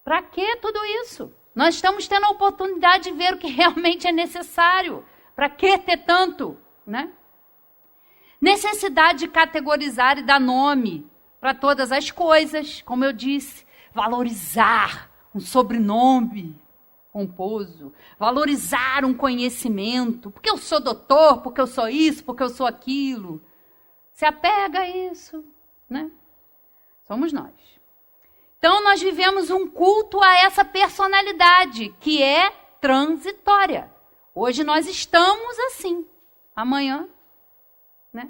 Para que tudo isso? Nós estamos tendo a oportunidade de ver o que realmente é necessário. Para que ter tanto? Né? Necessidade de categorizar e dar nome para todas as coisas, como eu disse. Valorizar um sobrenome pomposo. Valorizar um conhecimento. Porque eu sou doutor, porque eu sou isso, porque eu sou aquilo. Se apega a isso, né? Somos nós. Então, nós vivemos um culto a essa personalidade, que é transitória. Hoje nós estamos assim. Amanhã, né?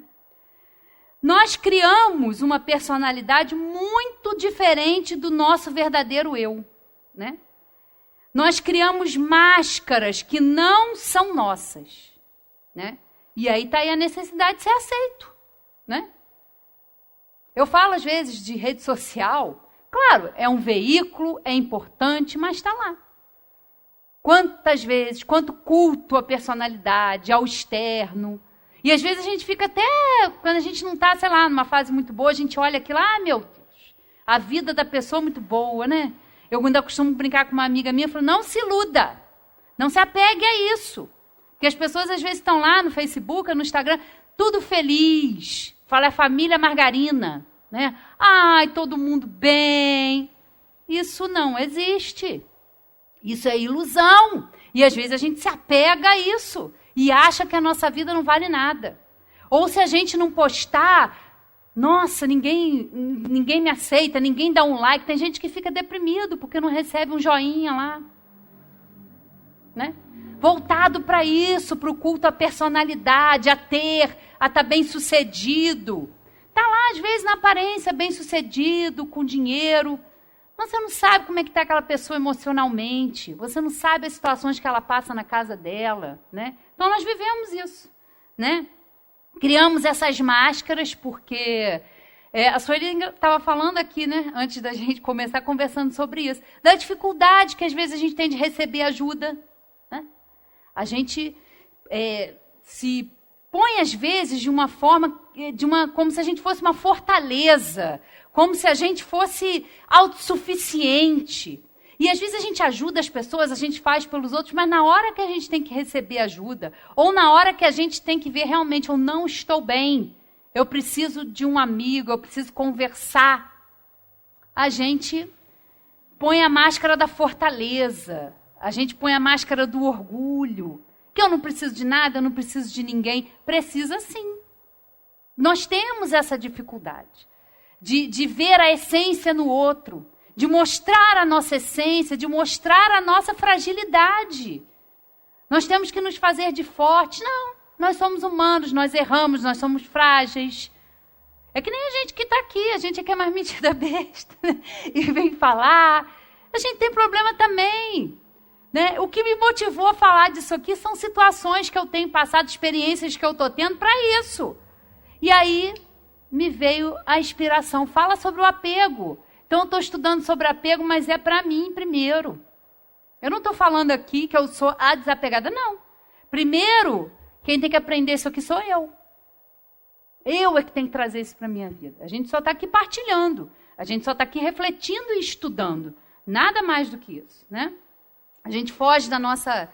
Nós criamos uma personalidade muito diferente do nosso verdadeiro eu, né? Nós criamos máscaras que não são nossas, né? E aí está aí a necessidade de ser aceito, né? Eu falo às vezes de rede social. Claro, é um veículo, é importante, mas está lá. Quantas vezes, quanto culto à personalidade, ao externo. E às vezes a gente fica até, quando a gente não está, sei lá, numa fase muito boa, a gente olha aquilo, meu Deus, a vida da pessoa é muito boa, né? Eu ainda costumo brincar com uma amiga minha, eu falo, não se iluda, não se apegue a isso. Porque as pessoas às vezes estão lá no Facebook, no Instagram, tudo feliz, fala a família margarina, né? Ai, todo mundo bem. Isso não existe. Isso é ilusão. E às vezes a gente se apega a isso e acha que a nossa vida não vale nada. Ou se a gente não postar, nossa, ninguém me aceita, ninguém dá um like. Tem gente que fica deprimido porque não recebe um joinha lá, né? Voltado para isso, para o culto à personalidade, a estar bem sucedido. Está lá, às vezes, na aparência, bem sucedido, com dinheiro. Mas você não sabe como é que está aquela pessoa emocionalmente. Você não sabe as situações que ela passa na casa dela, né? Então, nós vivemos isso, né? Criamos essas máscaras porque... a Sueli estava falando aqui, né? Antes da gente começar conversando sobre isso. Da dificuldade que, às vezes, a gente tem de receber ajuda, né? A gente se põe, às vezes, de uma forma... como se a gente fosse uma fortaleza, como se a gente fosse autossuficiente. E às vezes a gente ajuda as pessoas, a gente faz pelos outros, mas na hora que a gente tem que receber ajuda, ou na hora que a gente tem que ver realmente, eu não estou bem, eu preciso de um amigo, eu preciso conversar, a gente põe a máscara da fortaleza, a gente põe a máscara do orgulho, que eu não preciso de nada, eu não preciso de ninguém. Precisa sim. Nós temos essa dificuldade de ver a essência no outro, de mostrar a nossa essência, de mostrar a nossa fragilidade. Nós temos que nos fazer de fortes. Não, nós somos humanos, nós erramos, nós somos frágeis. É que nem a gente que está aqui, a gente é que é mais metida besta, né? E vem falar. A gente tem problema também, né? O que me motivou a falar disso aqui são situações que eu tenho passado, experiências que eu estou tendo para isso. E aí me veio a inspiração. Fala sobre o apego. Então eu estou estudando sobre apego, mas é para mim primeiro. Eu não estou falando aqui que eu sou a desapegada, não. Primeiro, quem tem que aprender isso aqui sou eu. Eu é que tenho que trazer isso para a minha vida. A gente só está aqui partilhando. A gente só está aqui refletindo e estudando. Nada mais do que isso, né? A gente foge da nossa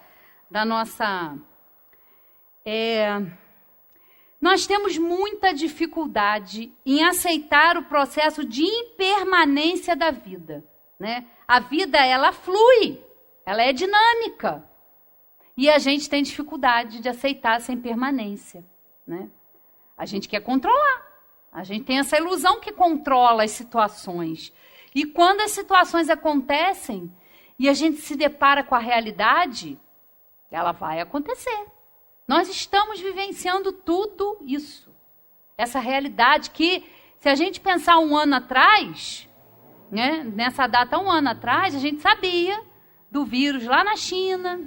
Nós temos muita dificuldade em aceitar o processo de impermanência da vida, né? A vida, ela flui, ela é dinâmica. E a gente tem dificuldade de aceitar essa impermanência, né? A gente quer controlar. A gente tem essa ilusão que controla as situações. E quando as situações acontecem e a gente se depara com a realidade, ela vai acontecer. Nós estamos vivenciando tudo isso. Essa realidade que, se a gente pensar um ano atrás, né, nessa data, um ano atrás, a gente sabia do vírus lá na China,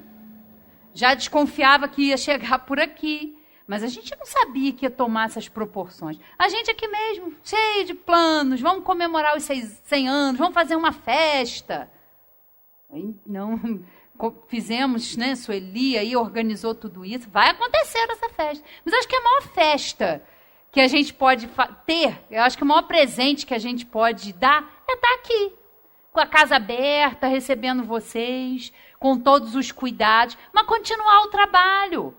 já desconfiava que ia chegar por aqui, mas a gente não sabia que ia tomar essas proporções. A gente aqui mesmo, cheio de planos, vamos comemorar os 100 anos, vamos fazer uma festa. Não... Fizemos, né, Sueli aí organizou tudo isso, vai acontecer essa festa. Mas acho que a maior festa que a gente pode ter, eu acho que o maior presente que a gente pode dar é estar aqui, com a casa aberta, recebendo vocês, com todos os cuidados, mas continuar o trabalho.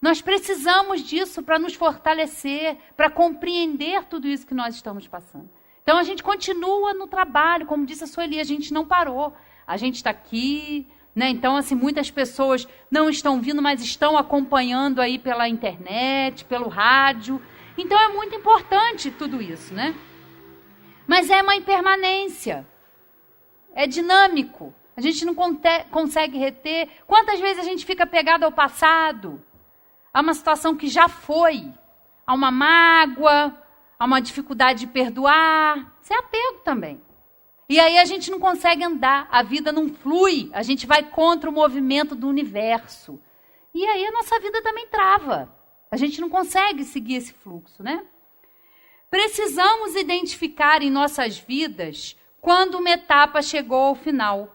Nós precisamos disso para nos fortalecer, para compreender tudo isso que nós estamos passando. Então a gente continua no trabalho, como disse a Sueli, a gente não parou, a gente está aqui... Né? Então, assim, muitas pessoas não estão vindo, mas estão acompanhando aí pela internet, pelo rádio. Então, é muito importante tudo isso, né? Mas é uma impermanência. É dinâmico. A gente não consegue reter. Quantas vezes a gente fica pegado ao passado? A uma situação que já foi. A uma mágoa, a uma dificuldade de perdoar. Isso é apego também. E aí a gente não consegue andar, a vida não flui, a gente vai contra o movimento do universo. E aí a nossa vida também trava. A gente não consegue seguir esse fluxo, né? Precisamos identificar em nossas vidas quando uma etapa chegou ao final,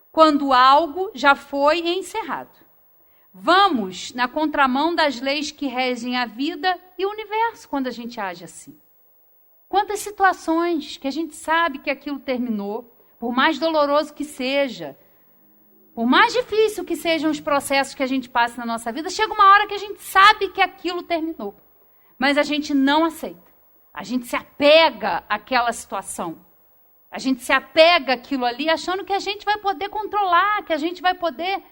quando algo já foi encerrado. Vamos na contramão das leis que regem a vida e o universo quando a gente age assim. Quantas situações que a gente sabe que aquilo terminou, por mais doloroso que seja, por mais difícil que sejam os processos que a gente passa na nossa vida, chega uma hora que a gente sabe que aquilo terminou. Mas a gente não aceita. A gente se apega àquela situação. A gente se apega àquilo ali achando que a gente vai poder controlar, que a gente vai poder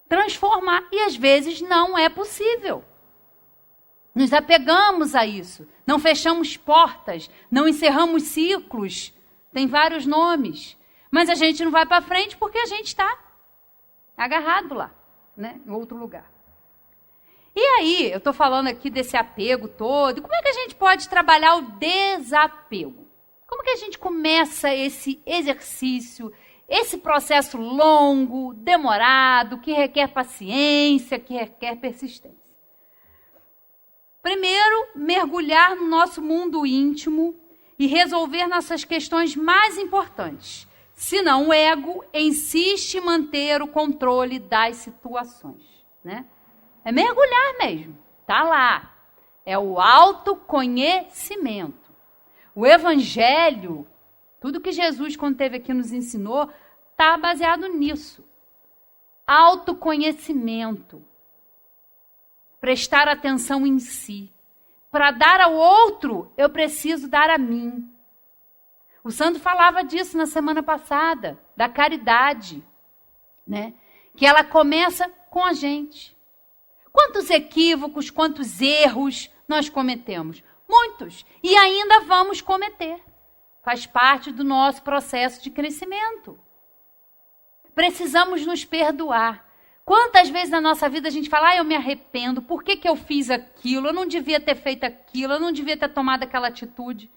transformar. E às vezes não é possível. Nos apegamos a isso, não fechamos portas, não encerramos ciclos, tem vários nomes, mas a gente não vai para frente porque a gente está agarrado lá, né, em outro lugar. E aí, eu estou falando aqui desse apego todo, como é que a gente pode trabalhar o desapego? Como que a gente começa esse exercício, esse processo longo, demorado, que requer paciência, que requer persistência? Primeiro, mergulhar no nosso mundo íntimo e resolver nossas questões mais importantes. Senão o ego insiste em manter o controle das situações, né? É mergulhar mesmo, tá lá. É o autoconhecimento. O evangelho, tudo que Jesus, quando esteve aqui, nos ensinou, está baseado nisso. Autoconhecimento. Prestar atenção em si. Para dar ao outro, eu preciso dar a mim. O Sandro falava disso na semana passada, da caridade, né? Que ela começa com a gente. Quantos equívocos, quantos erros nós cometemos? Muitos. E ainda vamos cometer. Faz parte do nosso processo de crescimento. Precisamos nos perdoar. Quantas vezes na nossa vida a gente fala, eu me arrependo, por que eu fiz aquilo? Eu não devia ter feito aquilo, eu não devia ter tomado aquela atitude.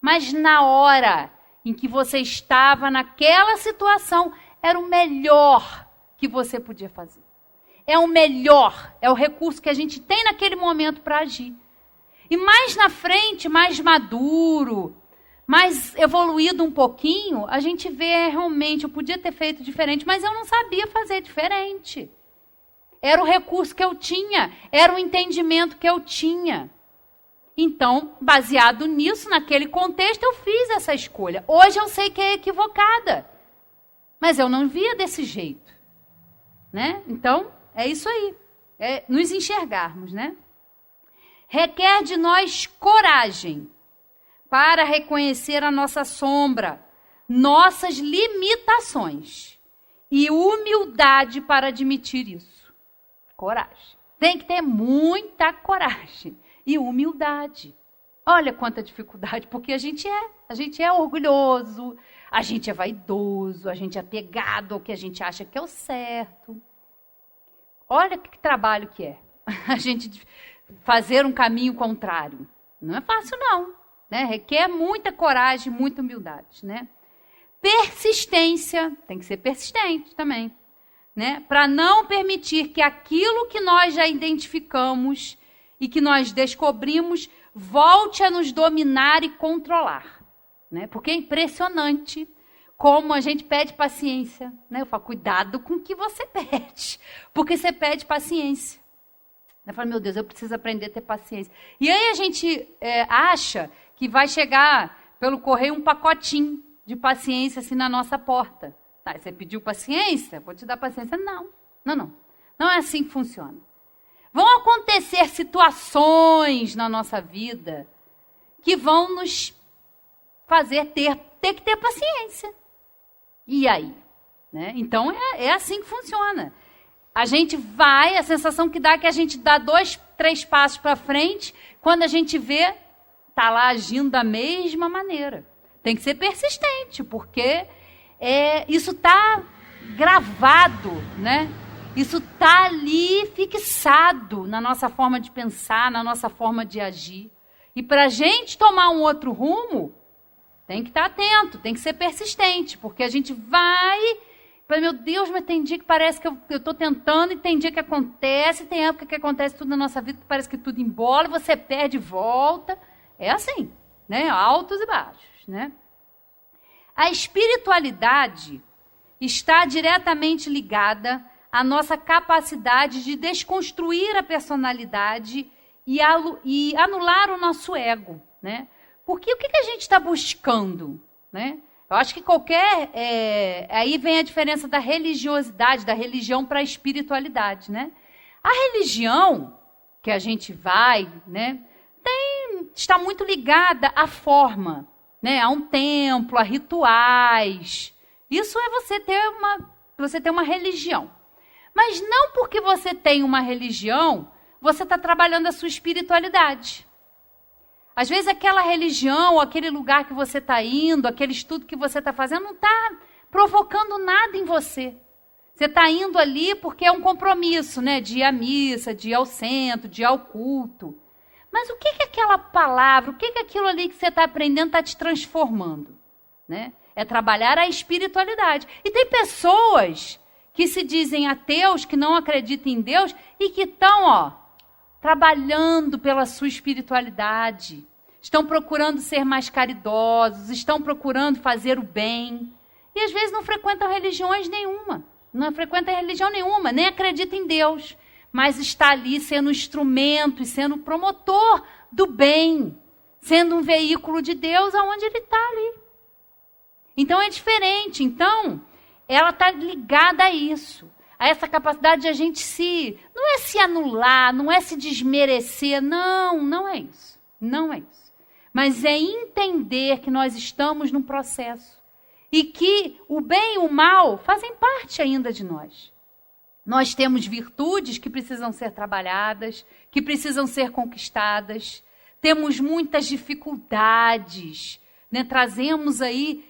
Mas na hora em que você estava naquela situação, era o melhor que você podia fazer. É o melhor, é o recurso que a gente tem naquele momento para agir. E mais na frente, mais maduro, mais evoluído um pouquinho, a gente vê realmente, eu podia ter feito diferente, mas eu não sabia fazer diferente. Era o recurso que eu tinha, era o entendimento que eu tinha. Então, baseado nisso, naquele contexto, eu fiz essa escolha. Hoje eu sei que é equivocada, mas eu não via desse jeito, né? Então, é isso aí, é nos enxergarmos, né? Requer de nós coragem para reconhecer a nossa sombra, nossas limitações e humildade para admitir isso. Coragem. Tem que ter muita coragem e humildade. Olha quanta dificuldade, porque a gente é orgulhoso, a gente é vaidoso, a gente é apegado ao que a gente acha que é o certo. Olha que trabalho que é a gente fazer um caminho contrário. Não é fácil não, né? Requer muita coragem, muita humildade, né? Persistência, tem que ser persistente também, né? Para não permitir que aquilo que nós já identificamos e que nós descobrimos volte a nos dominar e controlar, né? Porque é impressionante como a gente pede paciência, né? Eu falo, cuidado com o que você pede, porque você pede paciência. Eu falo, meu Deus, eu preciso aprender a ter paciência. E aí a gente acha que vai chegar pelo correio um pacotinho de paciência assim na nossa porta. Tá, você pediu paciência? Vou te dar paciência. Não. Não é assim que funciona. Vão acontecer situações na nossa vida que vão nos fazer ter que ter paciência. E aí? Né? Então, é assim que funciona. A gente vai, a sensação que dá é que a gente dá 2, 3 passos para frente, quando a gente vê, está lá agindo da mesma maneira. Tem que ser persistente, porque isso está gravado, né? Isso está ali fixado na nossa forma de pensar, na nossa forma de agir. E para a gente tomar um outro rumo, tem que estar atento, tem que ser persistente, porque a gente vai... Meu Deus, mas tem dia que parece que eu estou tentando e tem dia que acontece, tem época que acontece tudo na nossa vida que parece que tudo embola, você perde e volta. É assim, né? Altos e baixos, né? A espiritualidade está diretamente ligada à nossa capacidade de desconstruir a personalidade e anular o nosso ego, né? Porque o que a gente está buscando, né? Eu acho que aí vem a diferença da religiosidade, da religião para a espiritualidade, né? A religião que a gente vai, né, está muito ligada à forma, né? A um templo, a rituais. Isso é você ter uma religião. Mas não porque você tem uma religião, você está trabalhando a sua espiritualidade. Às vezes aquela religião, aquele lugar que você está indo, aquele estudo que você está fazendo, não está provocando nada em você. Você está indo ali porque é um compromisso, né? De ir à missa, de ir ao centro, de ir ao culto. Mas o que aquela palavra, o que aquilo ali que você está aprendendo está te transformando? Né? É trabalhar a espiritualidade. E tem pessoas que se dizem ateus, que não acreditam em Deus e que estão, trabalhando pela sua espiritualidade, estão procurando ser mais caridosos, estão procurando fazer o bem, e às vezes não frequentam religião nenhuma, nem acreditam em Deus, mas está ali sendo instrumento e sendo promotor do bem, sendo um veículo de Deus aonde ele está ali. Então é diferente, ela está ligada a isso. A essa capacidade de a gente não é se anular, não é se desmerecer, não é isso. Não é isso. Mas é entender que nós estamos num processo e que o bem e o mal fazem parte ainda de nós. Nós temos virtudes que precisam ser trabalhadas, que precisam ser conquistadas, temos muitas dificuldades, né? Trazemos aí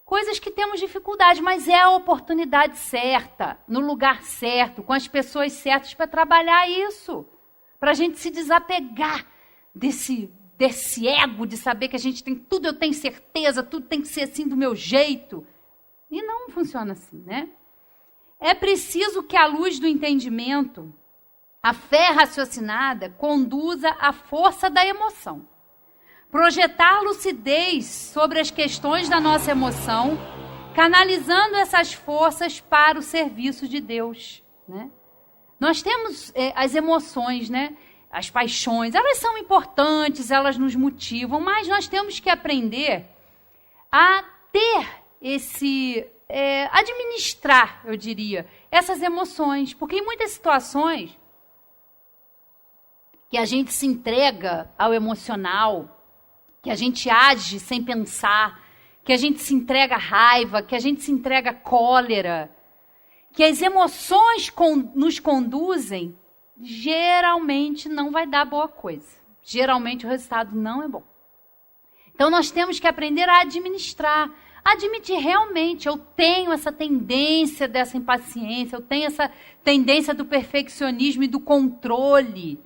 coisas que temos dificuldade, mas é a oportunidade certa, no lugar certo, com as pessoas certas para trabalhar isso. Para a gente se desapegar desse ego de saber que a gente tem tudo, eu tenho certeza, tudo tem que ser assim do meu jeito. E não funciona assim, né? É preciso que a luz do entendimento, a fé raciocinada, conduza à força da emoção. Projetar lucidez sobre as questões da nossa emoção, canalizando essas forças para o serviço de Deus, né? Nós temos as emoções, né? As paixões, elas são importantes, elas nos motivam, mas nós temos que aprender a ter administrar, eu diria, essas emoções, porque em muitas situações que a gente se entrega ao emocional, que a gente age sem pensar, que a gente se entrega à raiva, que a gente se entrega à cólera, que as emoções nos conduzem, geralmente não vai dar boa coisa. Geralmente o resultado não é bom. Então nós temos que aprender a administrar, admitir realmente, eu tenho essa tendência dessa impaciência, eu tenho essa tendência do perfeccionismo e do controle.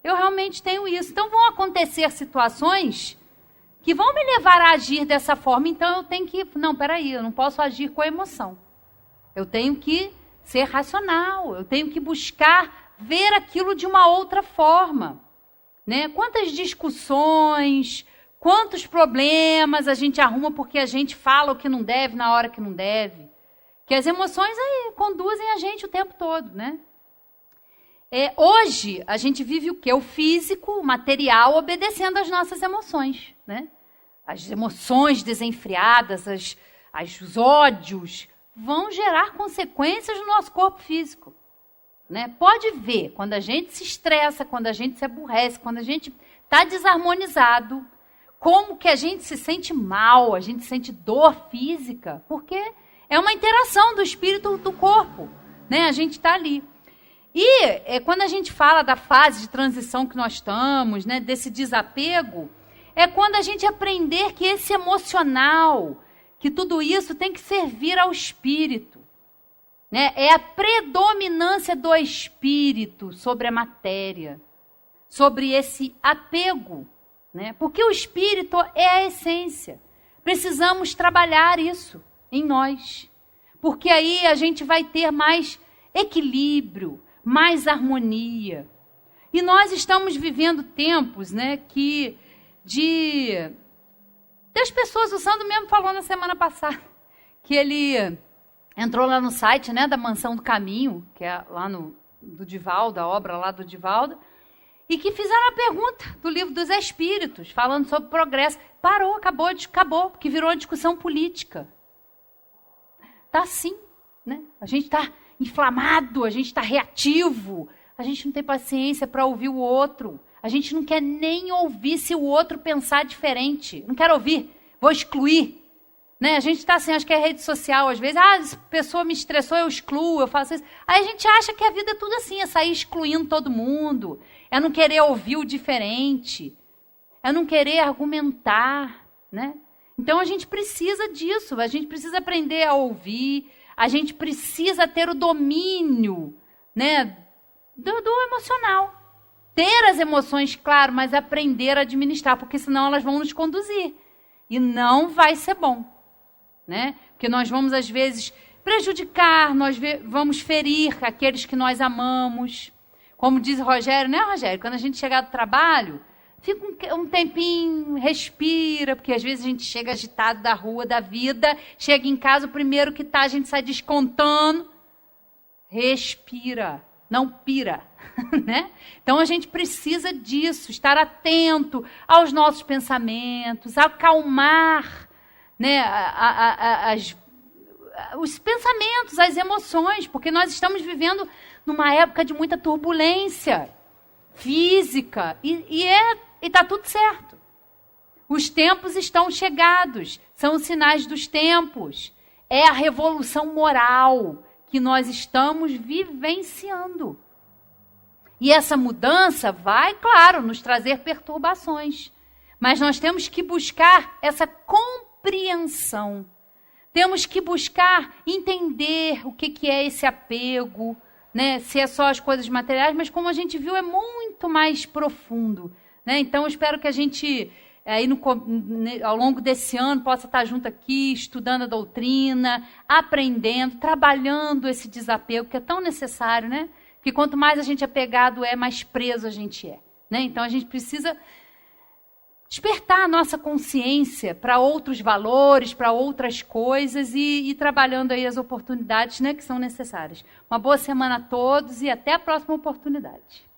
Eu realmente tenho isso. Então vão acontecer situações que vão me levar a agir dessa forma, então eu tenho que... Não, peraí, eu não posso agir com a emoção. Eu tenho que ser racional, eu tenho que buscar ver aquilo de uma outra forma. Né? Quantas discussões, quantos problemas a gente arruma porque a gente fala o que não deve na hora que não deve. Que as emoções aí conduzem a gente o tempo todo, né? Hoje, a gente vive o quê? O físico, o material, obedecendo às nossas emoções, né? As emoções desenfreadas, os ódios, vão gerar consequências no nosso corpo físico. Né? Pode ver, quando a gente se estressa, quando a gente se aborrece, quando a gente está desarmonizado, como que a gente se sente mal, a gente sente dor física, porque é uma interação do espírito do corpo, né? A gente está ali. E quando a gente fala da fase de transição que nós estamos, né, desse desapego, é quando a gente aprender que esse emocional, que tudo isso tem que servir ao espírito. Né? É a predominância do espírito sobre a matéria, sobre esse apego. Né? Porque o espírito é a essência. Precisamos trabalhar isso em nós. Porque aí a gente vai ter mais equilíbrio, mais harmonia. E nós estamos vivendo tempos, né, das pessoas, o Sandro mesmo falou na semana passada, que ele entrou lá no site, né, da Mansão do Caminho, que é lá do Divaldo, a obra lá do Divaldo, e que fizeram a pergunta do Livro dos Espíritos, falando sobre progresso. Parou, acabou, porque virou uma discussão política. Está assim, né? A gente está inflamado, a gente está reativo, a gente não tem paciência para ouvir o outro, a gente não quer nem ouvir se o outro pensar diferente. Não quero ouvir, vou excluir. Né? A gente está assim, acho que é rede social, às vezes, essa pessoa me estressou, eu excluo, eu faço isso. Aí a gente acha que a vida é tudo assim, é sair excluindo todo mundo, é não querer ouvir o diferente, é não querer argumentar, né? Então a gente precisa disso, a gente precisa aprender a ouvir, a gente precisa ter o domínio, né, do emocional. Ter as emoções, claro, mas aprender a administrar, porque senão elas vão nos conduzir. E não vai ser bom. Né? Porque nós vamos, às vezes, prejudicar, nós vamos ferir aqueles que nós amamos. Como diz o Rogério, né, Rogério? Quando a gente chegar do trabalho, fica um tempinho, respira, porque às vezes a gente chega agitado da rua, da vida, chega em casa, o primeiro que tá, a gente sai descontando. Respira, não pira. Né? Então a gente precisa disso, estar atento aos nossos pensamentos, acalmar, né, os pensamentos, as emoções, porque nós estamos vivendo numa época de muita turbulência física e está tudo certo. Os tempos estão chegados, são os sinais dos tempos. É a revolução moral que nós estamos vivenciando. E essa mudança vai, claro, nos trazer perturbações. Mas nós temos que buscar essa compreensão. Temos que buscar entender o que é esse apego, né? Se é só as coisas materiais, mas como a gente viu, é muito mais profundo. Né? Então, eu espero que a gente, aí ao longo desse ano, possa estar junto aqui, estudando a doutrina, aprendendo, trabalhando esse desapego, que é tão necessário, né? Porque quanto mais a gente é apegado mais preso a gente é. Né? Então, a gente precisa despertar a nossa consciência para outros valores, para outras coisas e trabalhando aí as oportunidades, né, que são necessárias. Uma boa semana a todos e até a próxima oportunidade.